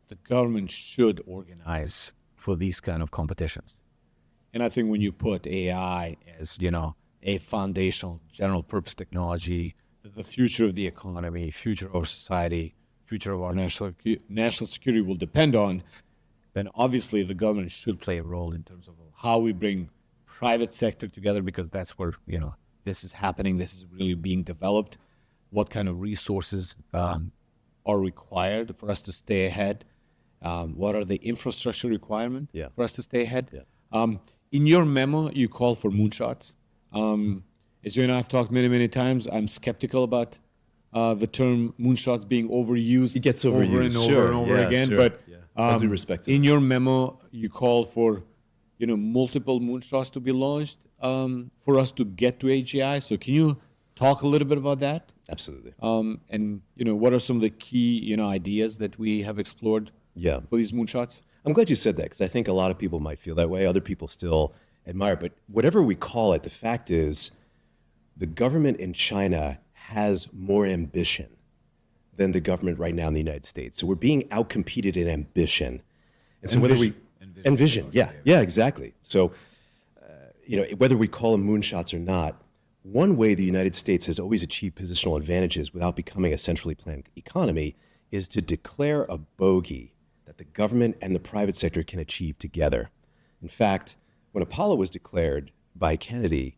the government should organize for these kind of competitions. And I think when you put AI as, a foundational general purpose technology, that the future of the economy, future of our society, future of our national security will depend on, then obviously the government should play a role in terms of how we bring private sector together, because that's where, this is happening, this is really being developed, what kind of resources are required for us to stay ahead, what are the infrastructure requirements for us to stay ahead. In your memo, you call for moonshots. As you and I have talked many, many times, I'm skeptical about the term moonshots being overused. It gets overused, over and over again. Sure. But All due respect to in that. your memo, you call for multiple moonshots to be launched for us to get to AGI. So can you talk a little bit about that? Absolutely. And what are some of the key ideas that we have explored for these moonshots? I'm glad you said that, because I think a lot of people might feel that way. Other people still admire it. But whatever we call it, the fact is the government in China has more ambition than the government right now in the United States. So we're being outcompeted in ambition. And so vision. Yeah, exactly. So, whether we call them moonshots or not, one way the United States has always achieved positional advantages without becoming a centrally planned economy is to declare a bogey that the government and the private sector can achieve together. In fact, when Apollo was declared by Kennedy,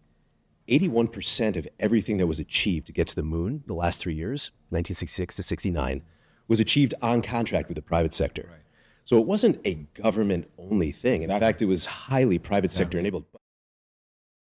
81% of everything that was achieved to get to the moon the last 3 years, 1966 to 69, was achieved on contract with the private sector. Right. So it wasn't a government-only thing. In fact, it was highly private sector enabled.